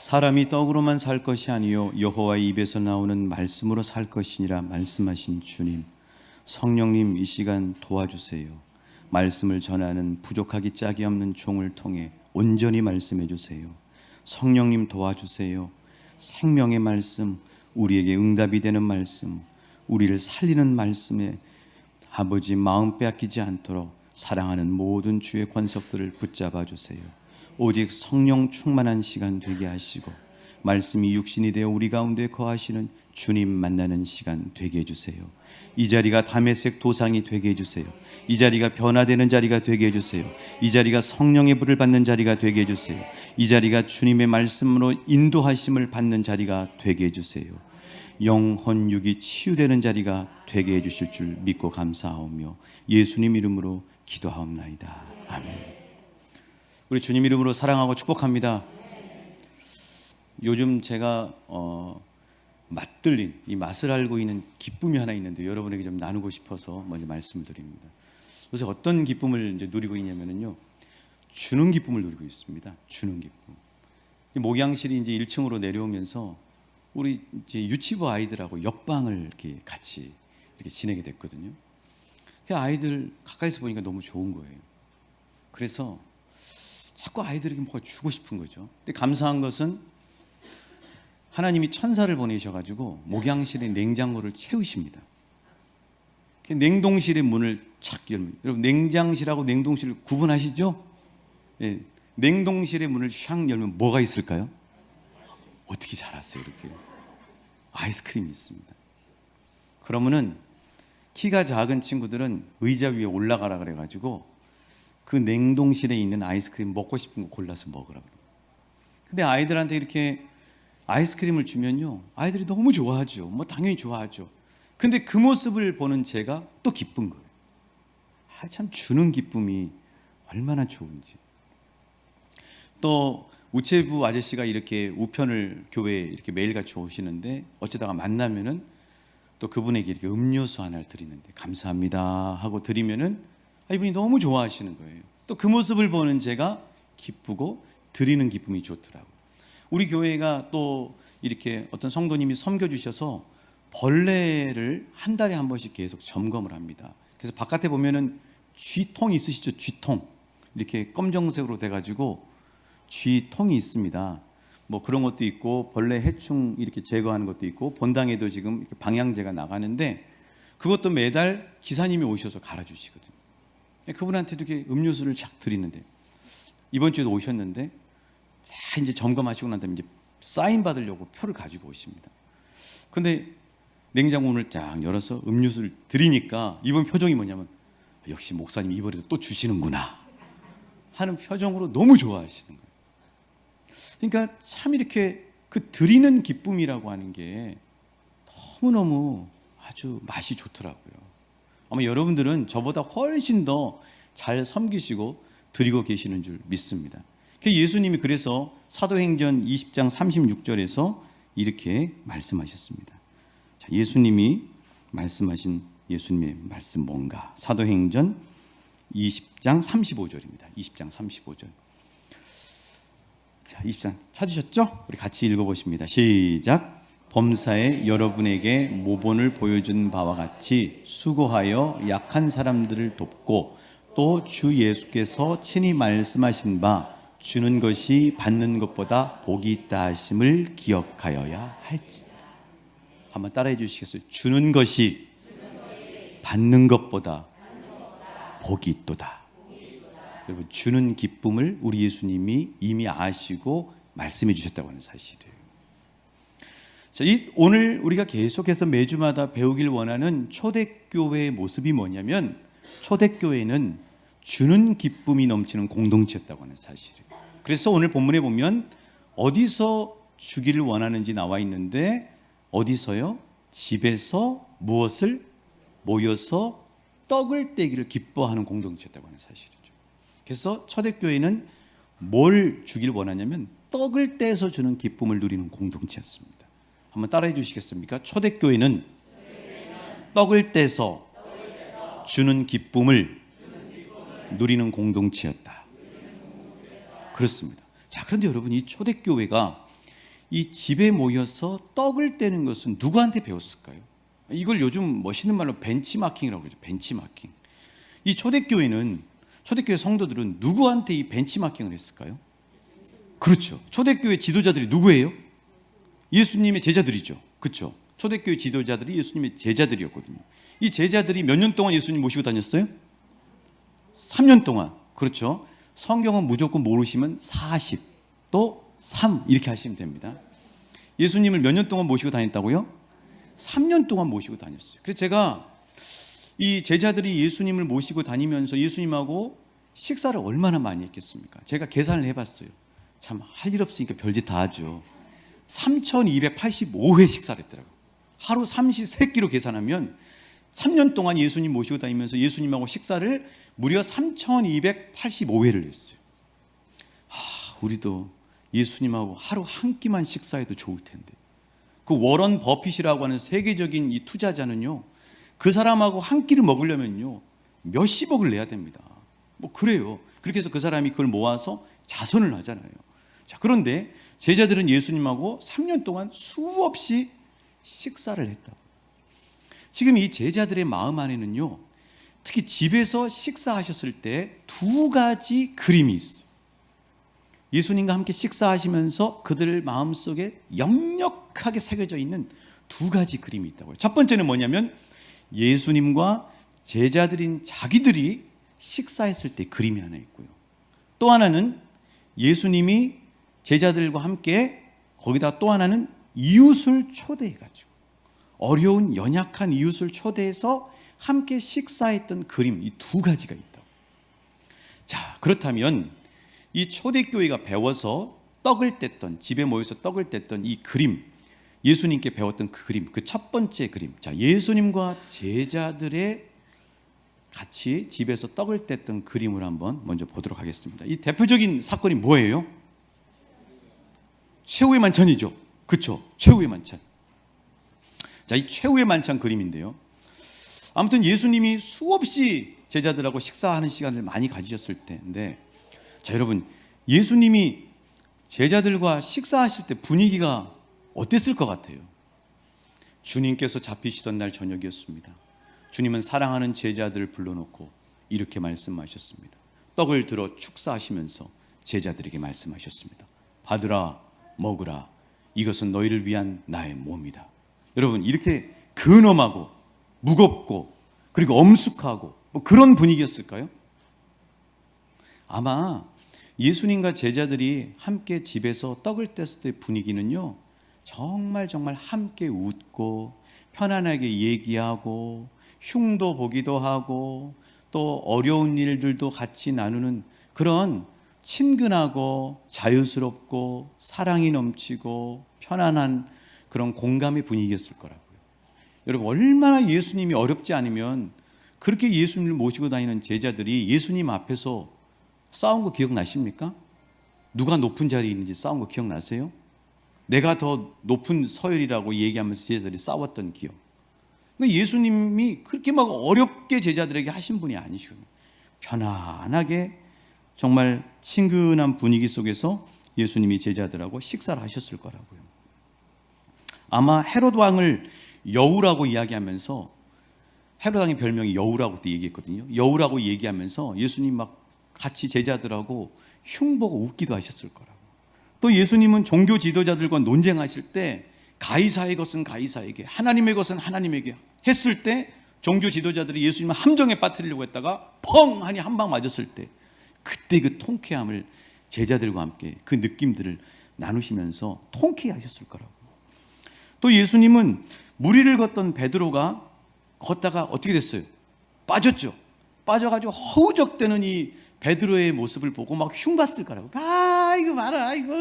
사람이 떡으로만 살 것이 아니요 여호와의 입에서 나오는 말씀으로 살 것이니라 말씀하신 주님, 성령님 이 시간 도와주세요. 말씀을 전하는 부족하기 짝이 없는 종을 통해 온전히 말씀해 주세요. 성령님 도와주세요. 생명의 말씀, 우리에게 응답이 되는 말씀, 우리를 살리는 말씀에 아버지 마음 빼앗기지 않도록 사랑하는 모든 주의 권속들을 붙잡아 주세요. 오직 성령 충만한 시간 되게 하시고 말씀이 육신이 되어 우리 가운데 거하시는 주님 만나는 시간 되게 해주세요. 이 자리가 다메섹 도상이 되게 해주세요. 이 자리가 변화되는 자리가 되게 해주세요. 이 자리가 성령의 불을 받는 자리가 되게 해주세요. 이 자리가 주님의 말씀으로 인도하심을 받는 자리가 되게 해주세요. 영혼 육이 치유되는 자리가 되게 해주실 줄 믿고 감사하오며 예수님 이름으로 기도하옵나이다. 아멘. 우리 주님 이름으로 사랑하고 축복합니다. 요즘 제가 맛들린 이 맛을 알고 있는 기쁨이 하나 있는데 여러분에게 좀 나누고 싶어서 먼저 말씀을 드립니다. 요새 어떤 기쁨을 이제 누리고 있냐면요, 주는 기쁨을 누리고 있습니다. 주는 기쁨. 목양실이 이제 1층으로 내려오면서 우리 이제 유치부 아이들하고 옆방을 이렇게 같이 이렇게 지내게 됐거든요. 그 아이들 가까이서 보니까 너무 좋은 거예요. 그래서 자꾸 아이들에게 뭐가 주고 싶은 거죠. 근데 감사한 것은 하나님이 천사를 보내셔가지고 목양실의 냉장고를 채우십니다. 냉동실의 문을 착 열면, 여러분 냉장실하고 냉동실 구분하시죠? 네. 냉동실의 문을 샥 열면 뭐가 있을까요? 어떻게 잘 아세요? 이렇게 아이스크림이 있습니다. 그러면은 키가 작은 친구들은 의자 위에 올라가라 그래가지고 그 냉동실에 있는 아이스크림 먹고 싶은 거 골라서 먹으라고. 근데 아이들한테 이렇게 아이스크림을 주면요, 아이들이 너무 좋아하죠. 뭐 당연히 좋아하죠. 근데 그 모습을 보는 제가 또 기쁜 거예요. 참 주는 기쁨이 얼마나 좋은지. 또 우체부 아저씨가 이렇게 우편을 교회에 이렇게 매일같이 오시는데 어쩌다가 만나면은 또 그분에게 이렇게 음료수 하나를 드리는데 감사합니다 하고 드리면은 이분이 너무 좋아하시는 거예요. 또 그 모습을 보는 제가 기쁘고 드리는 기쁨이 좋더라고요. 우리 교회가 또 이렇게 어떤 성도님이 섬겨주셔서 벌레를 한 달에 한 번씩 계속 점검을 합니다. 그래서 바깥에 보면은 쥐통 있으시죠? 쥐통. 이렇게 검정색으로 돼가지고 쥐통이 있습니다. 뭐 그런 것도 있고 벌레 해충 이렇게 제거하는 것도 있고 본당에도 지금 이렇게 방향제가 나가는데 그것도 매달 기사님이 오셔서 갈아주시거든요. 그분한테도 이렇게 음료수를 착 드리는데 이번 주에도 오셨는데 다 이제 점검하시고 난 다음에 이제 사인 받으려고 표를 가지고 오십니다. 근데 냉장고 문을 쫙 열어서 음료수를 드리니까 이번 표정이 뭐냐면 역시 목사님 이번에도 또 주시는구나 하는 표정으로 너무 좋아하시는 거예요. 그러니까 참 이렇게 그 드리는 기쁨이라고 하는 게 너무너무 아주 맛이 좋더라고요. 아마 여러분들은 저보다 훨씬 더 잘 섬기시고 드리고 계시는 줄 믿습니다. 예수님이 그래서 사도행전 20장 36절에서 이렇게 말씀하셨습니다. 자, 예수님이 말씀하신 예수님의 말씀 뭔가? 사도행전 20장 35절입니다. 20장 35절. 자, 20장 찾으셨죠? 우리 같이 읽어보십니다. 시작. 범사에 여러분에게 모본을 보여준 바와 같이 수고하여 약한 사람들을 돕고 또 주 예수께서 친히 말씀하신 바 주는 것이 받는 것보다 복이 있다 하심을 기억하여야 할지. 한번 따라해 주시겠어요? 주는 것이 받는 것보다 복이 있도다. 여러분, 주는 기쁨을 우리 예수님이 이미 아시고 말씀해 주셨다고 하는 사실이에요. 자, 오늘 우리가 계속해서 매주마다 배우길 원하는 초대교회의 모습이 뭐냐면 초대교회는 주는 기쁨이 넘치는 공동체였다고 하는 사실이에요. 그래서 오늘 본문에 보면 어디서 주기를 원하는지 나와 있는데 어디서요? 집에서 무엇을 모여서 떡을 떼기를 기뻐하는 공동체였다고 하는 사실이죠. 그래서 초대교회는 뭘 주기를 원하냐면 떡을 떼서 주는 기쁨을 누리는 공동체였습니다. 한번 따라해 주시겠습니까? 초대교회는 떡을 떼서 주는 기쁨을 누리는 공동체였다. 그렇습니다. 자, 그런데 여러분, 이 초대교회가 이 집에 모여서 떡을 떼는 것은 누구한테 배웠을까요? 이걸 요즘 멋있는 말로 벤치마킹이라고 그러죠. 벤치마킹. 이 초대교회 성도들은 누구한테 이 벤치마킹을 했을까요? 그렇죠. 초대교회 지도자들이 누구예요? 예수님의 제자들이죠. 그렇죠. 초대교회 지도자들이 예수님의 제자들이었거든요. 이 제자들이 몇 년 동안 예수님 모시고 다녔어요? 3년 동안. 그렇죠. 성경은 무조건 모르시면 40, 또 3 이렇게 하시면 됩니다. 예수님을 몇 년 동안 모시고 다녔다고요? 3년 동안 모시고 다녔어요. 그래서 제가 이 제자들이 예수님을 모시고 다니면서 예수님하고 식사를 얼마나 많이 했겠습니까? 제가 계산을 해봤어요. 참 할 일 없으니까 별짓 다 하죠. 3285회 식사를 했더라고요. 하루 33끼로 계산하면 3년 동안 예수님 모시고 다니면서 예수님하고 식사를 무려 3285회를 했어요. 우리도 예수님하고 하루 한 끼만 식사해도 좋을 텐데. 그 워런 버핏이라고 하는 세계적인 이 투자자는요, 그 사람하고 한 끼를 먹으려면요 몇십억을 내야 됩니다. 뭐 그래요. 그렇게 해서 그 사람이 그걸 모아서 자선을 하잖아요. 자, 그런데 제자들은 예수님하고 3년 동안 수없이 식사를 했다. 지금 이 제자들의 마음 안에는요, 특히 집에서 식사하셨을 때 두 가지 그림이 있어요. 예수님과 함께 식사하시면서 그들 마음속에 역력하게 새겨져 있는 두 가지 그림이 있다고요. 첫 번째는 뭐냐면 예수님과 제자들인 자기들이 식사했을 때 그림이 하나 있고요. 또 하나는 예수님이 제자들과 함께 거기다 또 하나는 이웃을 초대해가지고 어려운 연약한 이웃을 초대해서 함께 식사했던 그림, 이 두 가지가 있다고. 자, 그렇다면 이 초대교회가 배워서 떡을 뗐던, 집에 모여서 떡을 뗐던 이 그림, 예수님께 배웠던 그 그림, 그 첫 번째 그림. 자, 예수님과 제자들의 같이 집에서 떡을 뗐던 그림을 한번 먼저 보도록 하겠습니다. 이 대표적인 사건이 뭐예요? 최후의 만찬이죠. 그렇죠? 최후의 만찬. 자, 이 최후의 만찬 그림인데요. 아무튼 예수님이 수없이 제자들하고 식사하는 시간을 많이 가지셨을 때인데, 자, 여러분, 예수님이 제자들과 식사하실 때 분위기가 어땠을 것 같아요? 주님께서 잡히시던 날 저녁이었습니다. 주님은 사랑하는 제자들을 불러놓고 이렇게 말씀하셨습니다. 떡을 들어 축사하시면서 제자들에게 말씀하셨습니다. 받으라, 먹으라. 이것은 너희를 위한 나의 몸이다. 여러분, 이렇게 근엄하고 무겁고 그리고 엄숙하고 뭐 그런 분위기였을까요? 아마 예수님과 제자들이 함께 집에서 떡을 뗐을 때 분위기는요, 정말 함께 웃고 편안하게 얘기하고 흉도 보기도 하고 또 어려운 일들도 같이 나누는 그런 친근하고 자유스럽고 사랑이 넘치고 편안한 그런 공감의 분위기였을 거라고요. 여러분, 얼마나 예수님이 어렵지 않으면 그렇게 예수님을 모시고 다니는 제자들이 예수님 앞에서 싸운 거 기억나십니까? 누가 높은 자리에 있는지 싸운 거 기억나세요? 내가 더 높은 서열이라고 얘기하면서 제자들이 싸웠던 기억. 그러니까 예수님이 그렇게 막 어렵게 제자들에게 하신 분이 아니시거든요. 편안하게 정말 친근한 분위기 속에서 예수님이 제자들하고 식사를 하셨을 거라고요. 아마 헤롯 왕을 여우라고 이야기하면서, 헤롯 왕의 별명이 여우라고 그때 얘기했거든요. 여우라고 얘기하면서 예수님 막 같이 제자들하고 흉보고 웃기도 하셨을 거라고. 또 예수님은 종교 지도자들과 논쟁하실 때 가이사의 것은 가이사에게, 하나님의 것은 하나님에게 했을 때 종교 지도자들이 예수님을 함정에 빠뜨리려고 했다가 펑 하니 한 방 맞았을 때 그때 그 통쾌함을 제자들과 함께 그 느낌들을 나누시면서 통쾌해 하셨을 거라고. 또 예수님은 무리를 걷던 베드로가 걷다가 어떻게 됐어요? 빠졌죠. 빠져가지고 허우적대는 이 베드로의 모습을 보고 막 흉봤을 거라고. 이거 봐라, 이거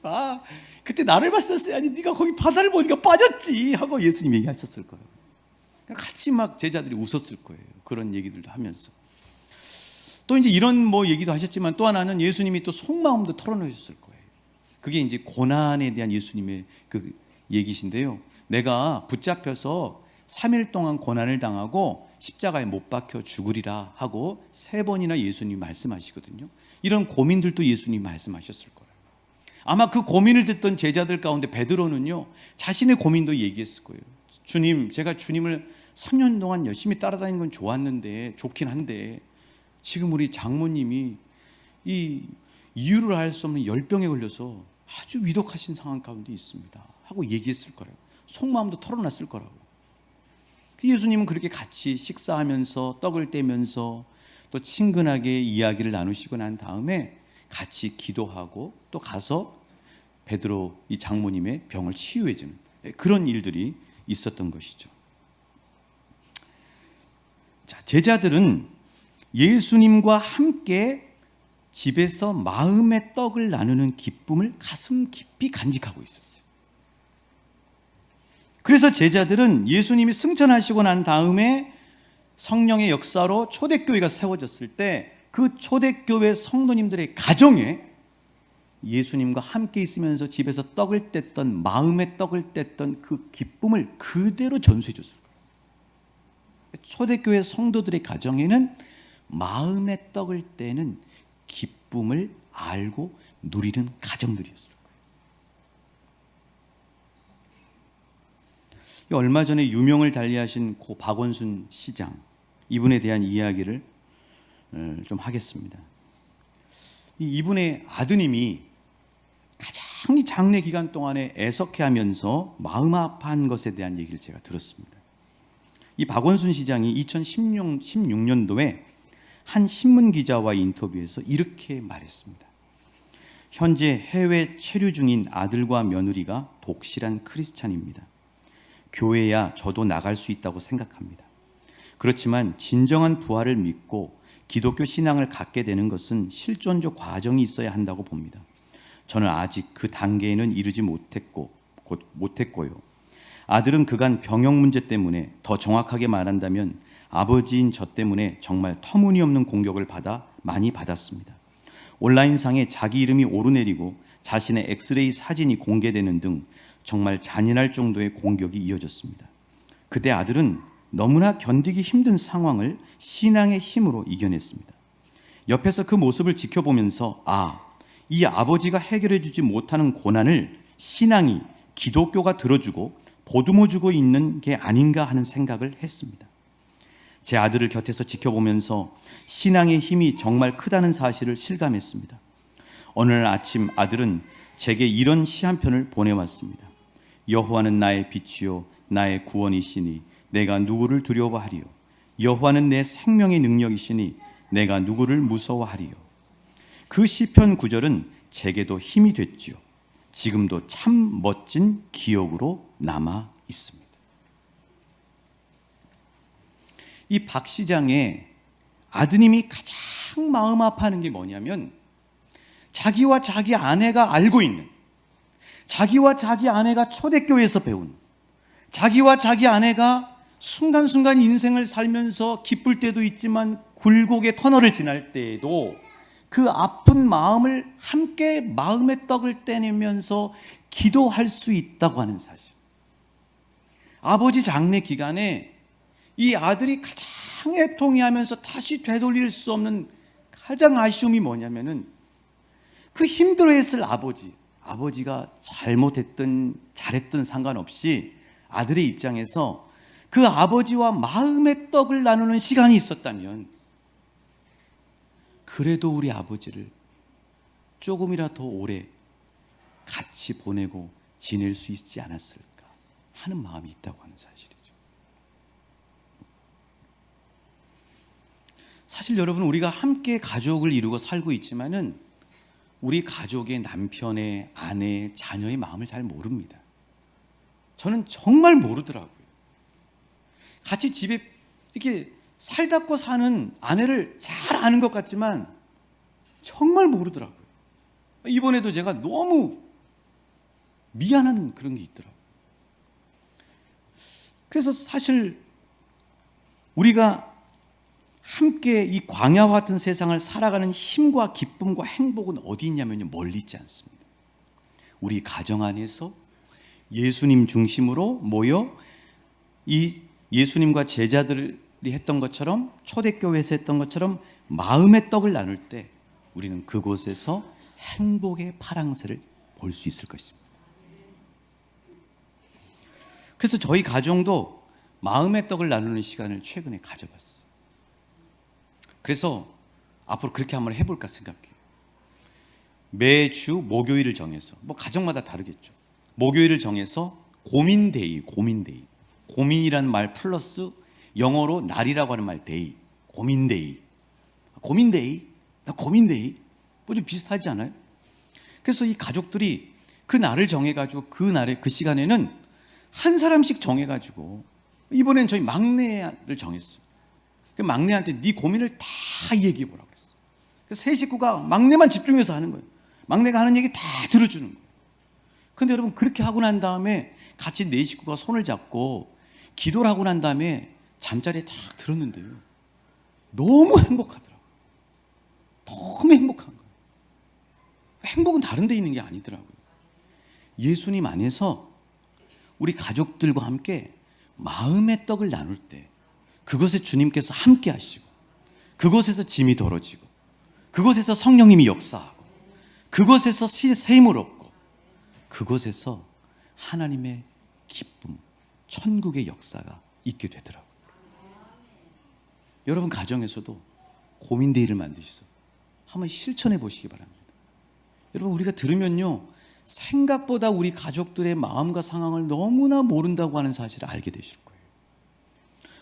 봐. 그때 나를 봤었어야지. 네가 거기 바다를 보니까 빠졌지 하고 예수님 얘기하셨을 거예요. 같이 막 제자들이 웃었을 거예요. 그런 얘기들도 하면서. 또 이제 이런 뭐 얘기도 하셨지만 또 하나는 예수님이 또 속마음도 털어놓으셨을 거예요. 그게 이제 고난에 대한 예수님의 그 얘기신데요. 내가 붙잡혀서 3일 동안 고난을 당하고 십자가에 못 박혀 죽으리라 하고 3번이나 예수님이 말씀하시거든요. 이런 고민들도 예수님이 말씀하셨을 거예요. 아마 그 고민을 듣던 제자들 가운데 베드로는요, 자신의 고민도 얘기했을 거예요. 주님, 제가 주님을 3년 동안 열심히 따라다니는 건 좋긴 한데 지금 우리 장모님이 이 이유를 알 수 없는 열병에 걸려서 아주 위독하신 상황 가운데 있습니다 하고 얘기했을 거라고. 속마음도 털어놨을 거라고. 예수님은 그렇게 같이 식사하면서 떡을 떼면서 또 친근하게 이야기를 나누시고 난 다음에 같이 기도하고 또 가서 베드로 이 장모님의 병을 치유해 주는 그런 일들이 있었던 것이죠. 자, 제자들은 예수님과 함께 집에서 마음의 떡을 나누는 기쁨을 가슴 깊이 간직하고 있었어요. 그래서 제자들은 예수님이 승천하시고 난 다음에 성령의 역사로 초대교회가 세워졌을 때 그 초대교회 성도님들의 가정에 예수님과 함께 있으면서 집에서 떡을 뗐던, 마음의 떡을 뗐던 그 기쁨을 그대로 전수해 줬을 거예요. 초대교회 성도들의 가정에는 마음의 떡을 떼는 기쁨을 알고 누리는 가정들이었을 거예요. 얼마 전에 유명을 달리하신 고 박원순 시장, 이분에 대한 이야기를 좀 하겠습니다. 이분의 아드님이 가장 이 장례 기간 동안에 애석해하면서 마음 아파한 것에 대한 얘기를 제가 들었습니다. 이 박원순 시장이 2016년도에 한 신문 기자와 인터뷰에서 이렇게 말했습니다. 현재 해외 체류 중인 아들과 며느리가 독실한 크리스찬입니다. 교회야 저도 나갈 수 있다고 생각합니다. 그렇지만 진정한 부활을 믿고 기독교 신앙을 갖게 되는 것은 실존적 과정이 있어야 한다고 봅니다. 저는 아직 그 단계에는 이르지 못했고요. 아들은 그간 병역 문제 때문에, 더 정확하게 말한다면 아버지인 저 때문에 정말 터무니없는 공격을 많이 받았습니다. 온라인상에 자기 이름이 오르내리고 자신의 엑스레이 사진이 공개되는 등 정말 잔인할 정도의 공격이 이어졌습니다. 그때 아들은 너무나 견디기 힘든 상황을 신앙의 힘으로 이겨냈습니다. 옆에서 그 모습을 지켜보면서 이 아버지가 해결해 주지 못하는 고난을 신앙이, 기독교가 들어주고 보듬어주고 있는 게 아닌가 하는 생각을 했습니다. 제 아들을 곁에서 지켜보면서 신앙의 힘이 정말 크다는 사실을 실감했습니다. 어느 날 아침 아들은 제게 이런 시 한 편을 보내왔습니다. 여호와는 나의 빛이요 나의 구원이시니 내가 누구를 두려워하리요. 여호와는 내 생명의 능력이시니 내가 누구를 무서워하리요. 그 시편 구절은 제게도 힘이 됐지요. 지금도 참 멋진 기억으로 남아 있습니다. 이 박 시장의 아드님이 가장 마음 아파하는 게 뭐냐면 자기와 자기 아내가 알고 있는, 자기와 자기 아내가 초대교회에서 배운, 자기와 자기 아내가 순간순간 인생을 살면서 기쁠 때도 있지만 굴곡의 터널을 지날 때에도 그 아픈 마음을 함께 마음의 떡을 떼내면서 기도할 수 있다고 하는 사실. 아버지 장례 기간에 이 아들이 가장 애통해하면서 다시 되돌릴 수 없는 가장 아쉬움이 뭐냐면은 그 힘들어했을 아버지가 잘못했든 잘했든 상관없이 아들의 입장에서 그 아버지와 마음의 떡을 나누는 시간이 있었다면 그래도 우리 아버지를 조금이라도 더 오래 같이 보내고 지낼 수 있지 않았을까 하는 마음이 있다고 하는 사실이죠. 사실 여러분, 우리가 함께 가족을 이루고 살고 있지만은 우리 가족의 남편의, 아내, 자녀의 마음을 잘 모릅니다. 저는 정말 모르더라고요. 같이 집에 이렇게 살답고 사는 아내를 잘 아는 것 같지만 정말 모르더라고요. 이번에도 제가 너무 미안한 그런 게 있더라고요. 그래서 사실 우리가 함께 이 광야와 같은 세상을 살아가는 힘과 기쁨과 행복은 어디 있냐면요, 멀리 있지 않습니다. 우리 가정 안에서 예수님 중심으로 모여 이 예수님과 제자들이 했던 것처럼, 초대교회에서 했던 것처럼 마음의 떡을 나눌 때 우리는 그곳에서 행복의 파랑새를 볼 수 있을 것입니다. 그래서 저희 가정도 마음의 떡을 나누는 시간을 최근에 가져봤어요. 그래서 앞으로 그렇게 한번 해볼까 생각해요. 매주 목요일을 정해서, 뭐 가정마다 다르겠죠. 목요일을 정해서 고민데이. 고민이라는 말 플러스 영어로 날이라고 하는 말 데이. 고민데이. 나 고민데이. 뭐 좀 비슷하지 않아요? 그래서 이 가족들이 그 날을 정해가지고 그 날에 그 시간에는 한 사람씩 정해가지고 이번엔 저희 막내를 정했어요. 그 막내한테 네 고민을 다 얘기해보라고 그랬어요. 그래서 세 식구가 막내만 집중해서 하는 거예요. 막내가 하는 얘기 다 들어주는 거예요. 근데 여러분 그렇게 하고 난 다음에 같이 네 식구가 손을 잡고 기도를 하고 난 다음에 잠자리에 딱 들었는데요. 너무 행복하더라고요. 너무 행복한 거예요. 행복은 다른 데 있는 게 아니더라고요. 예수님 안에서 우리 가족들과 함께 마음의 떡을 나눌 때 그것에 주님께서 함께 하시고 그것에서 짐이 덜어지고 그것에서 성령님이 역사하고 그것에서 샘을 얻고 그것에서 하나님의 기쁨, 천국의 역사가 있게 되더라고요. 여러분 가정에서도 고민데이를 만드셔서 한번 실천해 보시기 바랍니다. 여러분 우리가 들으면요 생각보다 우리 가족들의 마음과 상황을 너무나 모른다고 하는 사실을 알게 되실 거예요.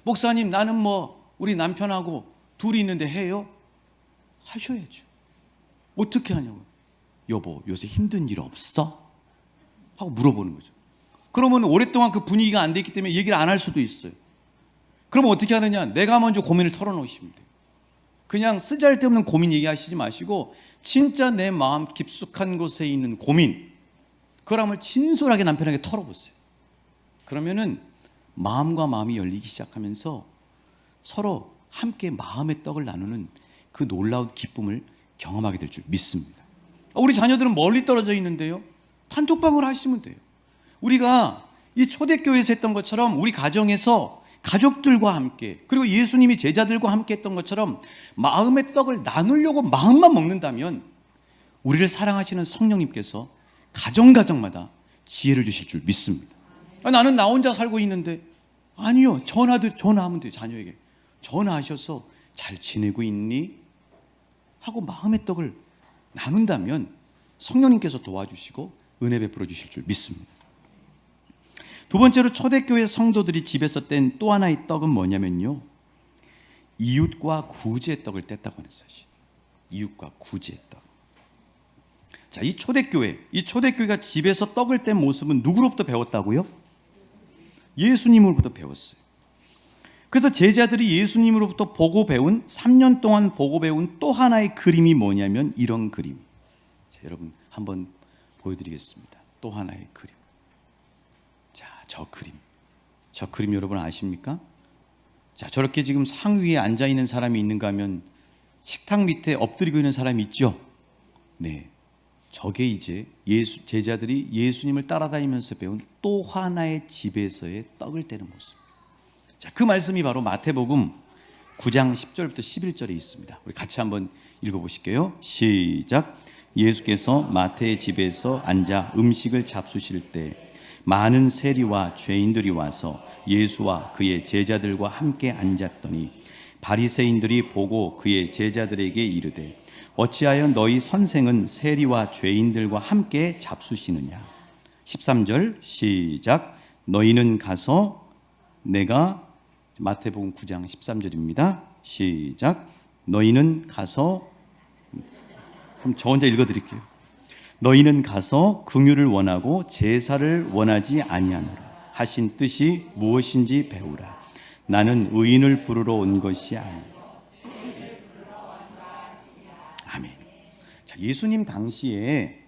목사님 나는 뭐 우리 남편하고 둘이 있는데 해요? 하셔야죠. 어떻게 하냐고요. 여보 요새 힘든 일 없어? 하고 물어보는 거죠. 그러면 오랫동안 그 분위기가 안 됐기 때문에 얘기를 안 할 수도 있어요. 그러면 어떻게 하느냐. 내가 먼저 고민을 털어놓으시면 돼요. 그냥 쓰잘데없는 고민 얘기하시지 마시고 진짜 내 마음 깊숙한 곳에 있는 고민 그걸 한번 진솔하게 남편에게 털어보세요. 그러면은 마음과 마음이 열리기 시작하면서 서로 함께 마음의 떡을 나누는 그 놀라운 기쁨을 경험하게 될 줄 믿습니다. 우리 자녀들은 멀리 떨어져 있는데요 단톡방을 하시면 돼요. 우리가 이 초대교회에서 했던 것처럼 우리 가정에서 가족들과 함께 그리고 예수님이 제자들과 함께 했던 것처럼 마음의 떡을 나누려고 마음만 먹는다면 우리를 사랑하시는 성령님께서 가정마다 지혜를 주실 줄 믿습니다. 나는 나 혼자 살고 있는데 아니요. 전화하면 돼요. 자녀에게 전화하셔서 잘 지내고 있니? 하고 마음의 떡을 나눈다면 성령님께서 도와주시고 은혜 베풀어 주실 줄 믿습니다. 두 번째로 초대교회 성도들이 집에서 뗀 또 하나의 떡은 뭐냐면요 이웃과 구제의 떡을 뗐다고 하는 사실. 이웃과 구제의 떡. 자, 이 초대교회가 집에서 떡을 뗀 모습은 누구로부터 배웠다고요? 예수님으로부터 배웠어요. 그래서 제자들이 예수님으로부터 보고 배운 3년 동안 보고 배운 또 하나의 그림이 뭐냐면 이런 그림. 자, 여러분 한번 보여드리겠습니다. 또 하나의 그림. 자, 저 그림 여러분 아십니까? 자, 저렇게 지금 상 위에 앉아 있는 사람이 있는가 하면 식탁 밑에 엎드리고 있는 사람이 있죠? 네. 저게 이제 제자들이 예수님을 따라다니면서 배운 또 하나의 집에서의 떡을 떼는 모습. 자, 그 말씀이 바로 마태복음 9장 10절부터 11절에 있습니다. 우리 같이 한번 읽어보실게요. 시작. 예수께서 마태의 집에서 앉아 음식을 잡수실 때 많은 세리와 죄인들이 와서 예수와 그의 제자들과 함께 앉았더니 바리새인들이 보고 그의 제자들에게 이르되 어찌하여 너희 선생은 세리와 죄인들과 함께 잡수시느냐. 13절 시작. 너희는 가서 내가 마태복음 9장 13절입니다. 시작. 너희는 가서 그럼 저 혼자 읽어드릴게요. 너희는 가서 긍휼을 원하고 제사를 원하지 아니하노라 하신 뜻이 무엇인지 배우라. 나는 의인을 부르러 온 것이 아니라. 아멘. 자, 예수님 당시에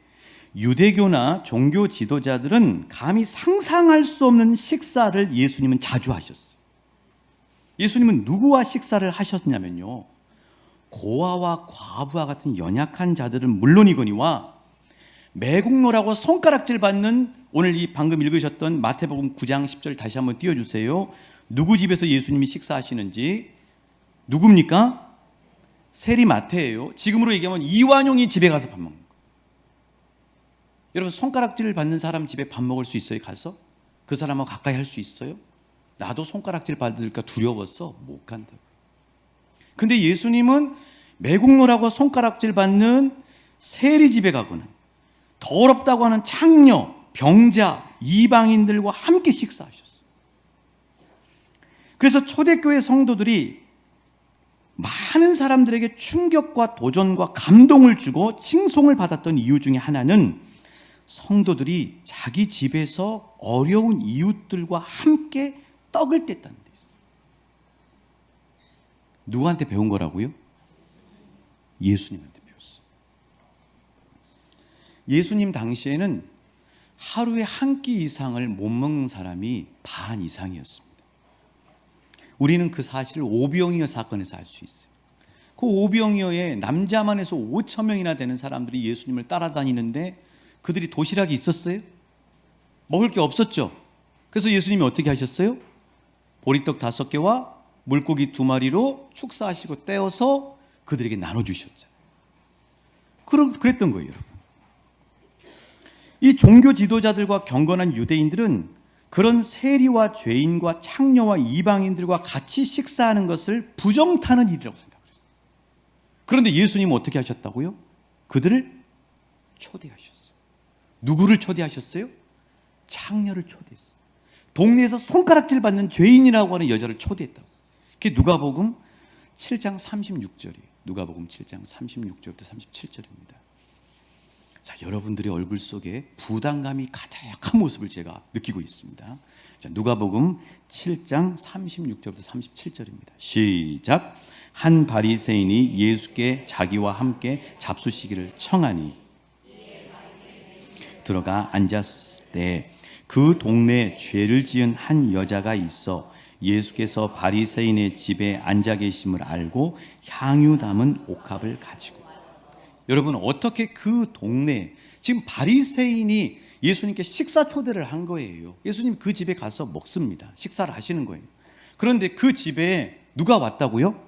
유대교나 종교 지도자들은 감히 상상할 수 없는 식사를 예수님은 자주 하셨어요. 예수님은 누구와 식사를 하셨냐면요 고아와 과부와 같은 연약한 자들은 물론이거니와 매국노라고 손가락질 받는 오늘 이 방금 읽으셨던 마태복음 9장 10절 다시 한번 띄워주세요. 누구 집에서 예수님이 식사하시는지. 누굽니까? 세리 마태예요. 지금으로 얘기하면 이완용이 집에 가서 밥 먹는 거예요. 여러분, 손가락질을 받는 사람 집에 밥 먹을 수 있어요? 가서? 그 사람하고 가까이 할 수 있어요? 나도 손가락질 받을까 두려워서 못 간다고요. 근데 예수님은 매국노라고 손가락질 받는 세리 집에 가거나 더럽다고 하는 창녀, 병자, 이방인들과 함께 식사하셨어요. 그래서 초대교회 성도들이 많은 사람들에게 충격과 도전과 감동을 주고 칭송을 받았던 이유 중에 하나는 성도들이 자기 집에서 어려운 이웃들과 함께 떡을 뗐다는 데 있어요. 누구한테 배운 거라고요? 예수님한테 배웠어요. 예수님 당시에는 하루에 한 끼 이상을 못 먹는 사람이 반 이상이었습니다. 우리는 그 사실을 오병이어 사건에서 알 수 있어요. 그 오병이어에 남자만 해서 5천 명이나 되는 사람들이 예수님을 따라다니는데 그들이 도시락이 있었어요? 먹을 게 없었죠. 그래서 예수님이 어떻게 하셨어요? 보리떡 5개와 물고기 2마리로 축사하시고 떼어서 그들에게 나눠주셨잖아요. 그랬던 거예요, 여러분. 이 종교 지도자들과 경건한 유대인들은 그런 세리와 죄인과 창녀와 이방인들과 같이 식사하는 것을 부정타는 일이라고 생각했어요. 그런데 예수님은 어떻게 하셨다고요? 그들을 초대하셨어요. 누구를 초대하셨어요? 창녀를 초대했어요. 동네에서 손가락질 받는 죄인이라고 하는 여자를 초대했다고. 그게 누가복음 7장 36절이에요. 누가복음 7장 36절부터 37절입니다. 자, 여러분들의 얼굴 속에 부담감이 가득한 모습을 제가 느끼고 있습니다. 자, 누가복음 7장 36절부터 37절입니다. 시작. 한 바리새인이 예수께 자기와 함께 잡수시기를 청하니 들어가 앉았을 때 그 동네에 죄를 지은 한 여자가 있어 예수께서 바리새인의 집에 앉아 계심을 알고 향유 담은 옥합을 가지고. 여러분, 어떻게 그 동네, 지금 바리새인이 예수님께 식사 초대를 한 거예요. 예수님 그 집에 가서 먹습니다. 식사를 하시는 거예요. 그런데 그 집에 누가 왔다고요?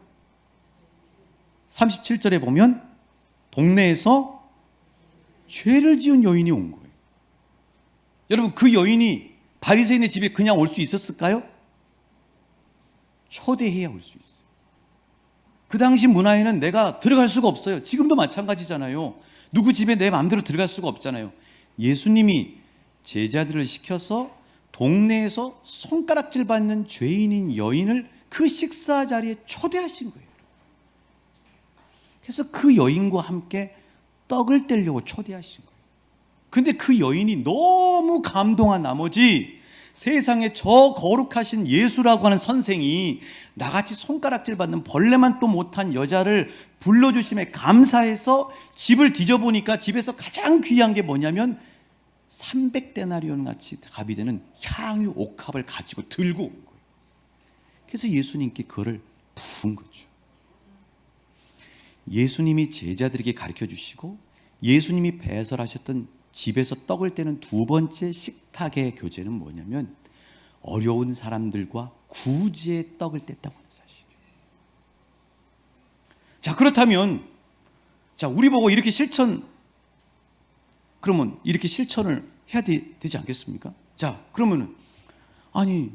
37절에 보면 동네에서 죄를 지은 여인이 온 거예요. 여러분, 그 여인이 바리새인의 집에 그냥 올 수 있었을까요? 초대해야 올 수 있어요. 그 당시 문화에는 내가 들어갈 수가 없어요. 지금도 마찬가지잖아요. 누구 집에 내 마음대로 들어갈 수가 없잖아요. 예수님이 제자들을 시켜서 동네에서 손가락질 받는 죄인인 여인을 그 식사 자리에 초대하신 거예요. 그래서 그 여인과 함께 떡을 떼려고 초대하신 거예요. 근데 그 여인이 너무 감동한 나머지 세상에 저 거룩하신 예수라고 하는 선생이 나같이 손가락질 받는 벌레만 또 못한 여자를 불러주심에 감사해서 집을 뒤져보니까 집에서 가장 귀한 게 뭐냐면 300데나리온 같이 값이 되는 향유 옥합을 가지고 들고 온 거예요. 그래서 예수님께 그거를 부은 거죠. 예수님이 제자들에게 가르쳐 주시고 예수님이 배설하셨던 집에서 떡을 떼는 두 번째 식탁의 교제는 뭐냐면 어려운 사람들과 구제의 떡을 뗐다고 하는 사실이에요. 자, 그렇다면 자, 우리 보고 이렇게 그러면 이렇게 실천을 해야 되지 않겠습니까? 자, 그러면은 아니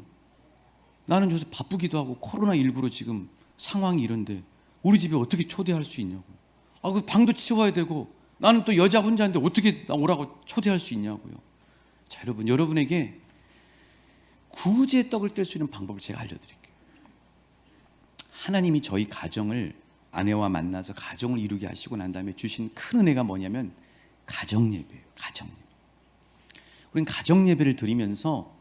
나는 요새 바쁘기도 하고 코로나19로 지금 상황이 이런데 우리 집에 어떻게 초대할 수 있냐고. 그 방도 치워야 되고 나는 또 여자 혼자인데 어떻게 오라고 초대할 수 있냐고요. 자, 여러분에게 구제의 떡을 뗄 수 있는 방법을 제가 알려드릴게요. 하나님이 저희 가정을 아내와 만나서 가정을 이루게 하시고 난 다음에 주신 큰 은혜가 뭐냐면 가정예배예요. 가정예배. 우린 가정예배를 드리면서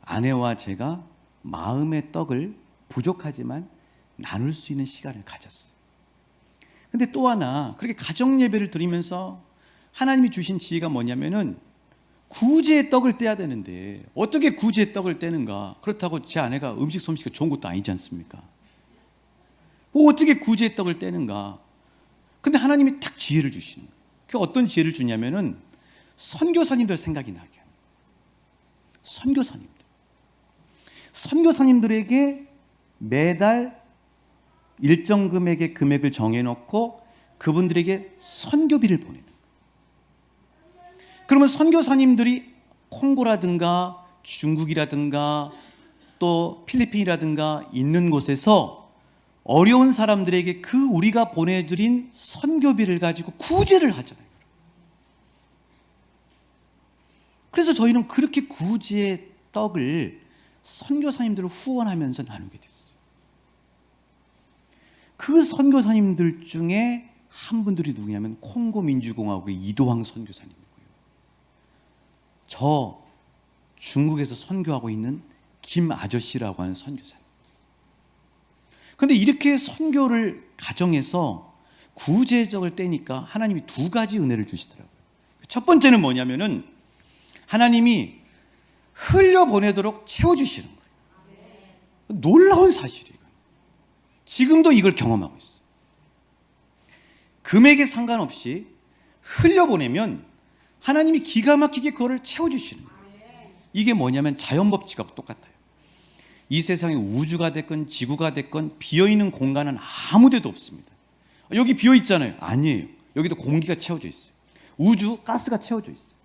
아내와 제가 마음의 떡을 부족하지만 나눌 수 있는 시간을 가졌어요. 근데 또 하나, 그렇게 가정예배를 드리면서 하나님이 주신 지혜가 뭐냐면은 구제의 떡을 떼야 되는데 어떻게 구제의 떡을 떼는가? 그렇다고 제 아내가 음식 솜씨가 좋은 것도 아니지 않습니까? 뭐 어떻게 구제의 떡을 떼는가? 근데 하나님이 딱 지혜를 주시는 거예요. 그 어떤 지혜를 주냐면은 선교사님들 생각이 나게 합니다. 선교사님들에게 매달 일정 금액의 금액을 정해놓고 그분들에게 선교비를 보내는 거예요. 그러면 선교사님들이 콩고라든가 중국이라든가 또 필리핀이라든가 있는 곳에서 어려운 사람들에게 그 우리가 보내드린 선교비를 가지고 구제를 하잖아요. 그래서 저희는 그렇게 구제의 떡을 선교사님들을 후원하면서 나누게 됐어요. 그 선교사님들 중에 한 분들이 누구냐면 콩고 민주공화국의 이도황 선교사님이고요. 저 중국에서 선교하고 있는 김 아저씨라고 하는 선교사님. 그런데 이렇게 선교를 가정해서 구제적을 떼니까 하나님이 두 가지 은혜를 주시더라고요. 첫 번째는 뭐냐면은 하나님이 흘려보내도록 채워주시는 거예요. 놀라운 사실이에요. 지금도 이걸 경험하고 있어요. 금액에 상관없이 흘려보내면 하나님이 기가 막히게 그거를 채워주시는 거예요. 이게 뭐냐면 자연법칙하고 똑같아요. 이 세상에 우주가 됐건 지구가 됐건 비어있는 공간은 아무 데도 없습니다. 여기 비어있잖아요. 아니에요. 여기도 공기가 채워져 있어요. 우주 가스가 채워져 있어요.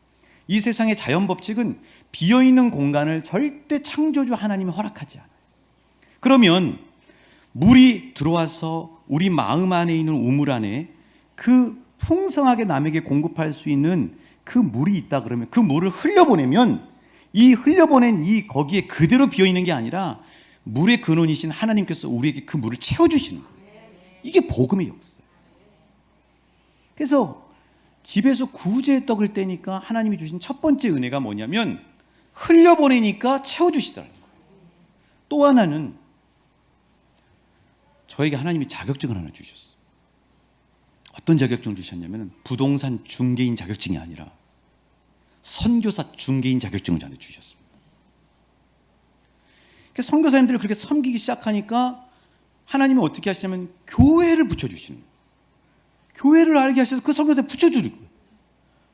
이 세상의 자연법칙은 비어있는 공간을 절대 창조주 하나님이 허락하지 않아요. 그러면 물이 들어와서 우리 마음 안에 있는 우물 안에 그 풍성하게 남에게 공급할 수 있는 그 물이 있다 그러면 그 물을 흘려보내면 이 흘려보낸 이 거기에 그대로 비어있는 게 아니라 물의 근원이신 하나님께서 우리에게 그 물을 채워주시는 거예요. 이게 복음의 역사예요. 그래서 집에서 구제의 떡을 떼니까 하나님이 주신 첫 번째 은혜가 뭐냐면 흘려보내니까 채워주시더라는 거예요. 또 하나는 저에게 하나님이 자격증을 하나 주셨어요. 어떤 자격증을 주셨냐면 부동산 중개인 자격증이 아니라 선교사 중개인 자격증을 저한테 주셨습니다. 선교사님들을 그렇게 섬기기 시작하니까 하나님이 어떻게 하시냐면 교회를 붙여주시는 거예요. 교회를 알게 하셔서 그 선교사에 붙여주는 거예요.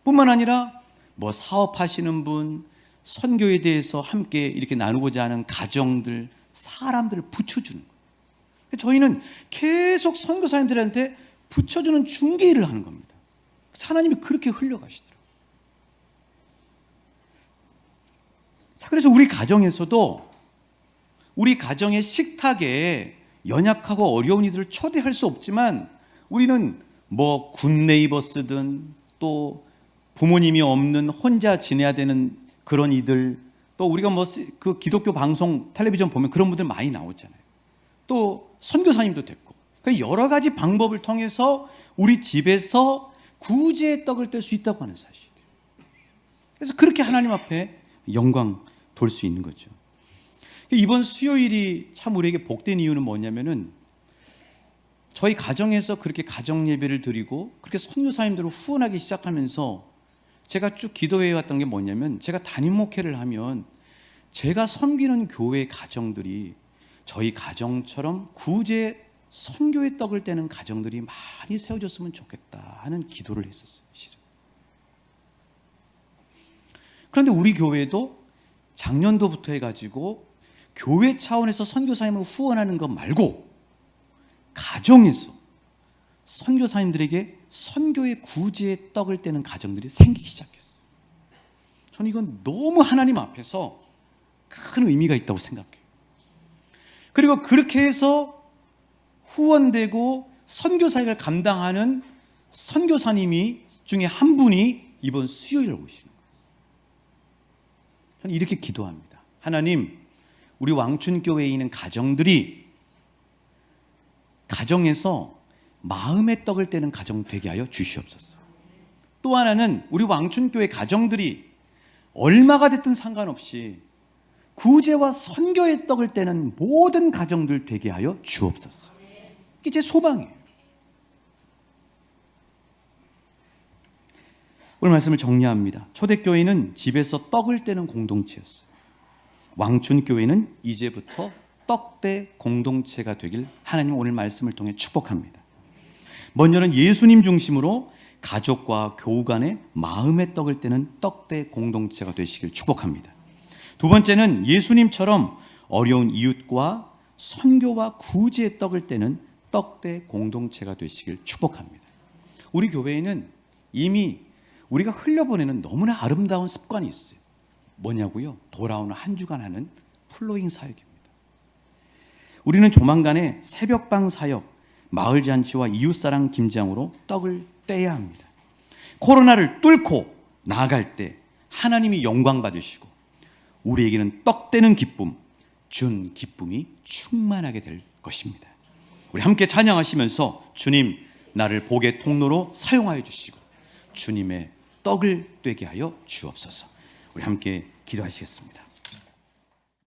뿐만 아니라 뭐 사업하시는 분, 선교에 대해서 함께 이렇게 나누고자 하는 가정들, 사람들을 붙여주는 거예요. 저희는 계속 선교사님들한테 붙여주는 중개 일을 하는 겁니다. 하나님이 그렇게 흘려가시더라고요. 자, 그래서 우리 가정에서도 우리 가정의 식탁에 연약하고 어려운 이들을 초대할 수 없지만 우리는 뭐 굿네이버스든 또 부모님이 없는 혼자 지내야 되는 그런 이들, 또 우리가 뭐 그 기독교 방송 텔레비전 보면 그런 분들 많이 나오잖아요. 또 선교사님도 됐고, 그러니까 여러 가지 방법을 통해서 우리 집에서 구제의 떡을 뗄 수 있다고 하는 사실이에요. 그래서 그렇게 하나님 앞에 영광 돌 수 있는 거죠. 이번 수요일이 참 우리에게 복된 이유는 뭐냐면은 저희 가정에서 그렇게 가정 예배를 드리고 그렇게 선교사님들을 후원하기 시작하면서 제가 쭉 기도해 왔던 게 뭐냐면 제가 담임 목회를 하면 제가 섬기는 교회 가정들이 저희 가정처럼 구제 선교의 떡을 떼는 가정들이 많이 세워졌으면 좋겠다 하는 기도를 했었어요. 실은. 그런데 우리 교회도 작년도부터 해가지고 교회 차원에서 선교사님을 후원하는 것 말고 가정에서 선교사님들에게 선교의 구제의 떡을 떼는 가정들이 생기기 시작했어요. 저는 이건 너무 하나님 앞에서 큰 의미가 있다고 생각해요. 그리고 그렇게 해서 후원되고 선교사역을 감당하는 선교사님이 중에 한 분이 이번 수요일에 오시는 거예요. 저는 이렇게 기도합니다. 하나님, 우리 왕춘교회에 있는 가정들이 가정에서 마음의 떡을 떼는 가정 되게 하여 주시옵소서. 또 하나는 우리 왕춘교회 가정들이 얼마가 됐든 상관없이 구제와 선교의 떡을 떼는 모든 가정들 되게 하여 주옵소서. 이게 제 소망이에요. 오늘 말씀을 정리합니다. 초대교회는 집에서 떡을 떼는 공동체였어요. 왕춘교회는 이제부터 떡대 공동체가 되길 하나님 오늘 말씀을 통해 축복합니다. 먼저는 예수님 중심으로 가족과 교우 간의 마음의 떡을 떼는 떡대 공동체가 되시길 축복합니다. 두 번째는 예수님처럼 어려운 이웃과 선교와 구제의 떡을 떼는 떡대 공동체가 되시길 축복합니다. 우리 교회에는 이미 우리가 흘려보내는 너무나 아름다운 습관이 있어요. 뭐냐고요? 돌아오는 한 주간 하는 플로잉 사역입니다. 우리는 조만간에 새벽방 사역, 마을잔치와 이웃사랑 김장으로 떡을 떼야 합니다. 코로나를 뚫고 나아갈 때 하나님이 영광 받으시고 우리에게는 떡 떼는 기쁨, 준 기쁨이 충만하게 될 것입니다. 우리 함께 찬양하시면서 주님 나를 복의 통로로 사용하여 주시고 주님의 떡을 떼게 하여 주옵소서. 우리 함께 기도하시겠습니다.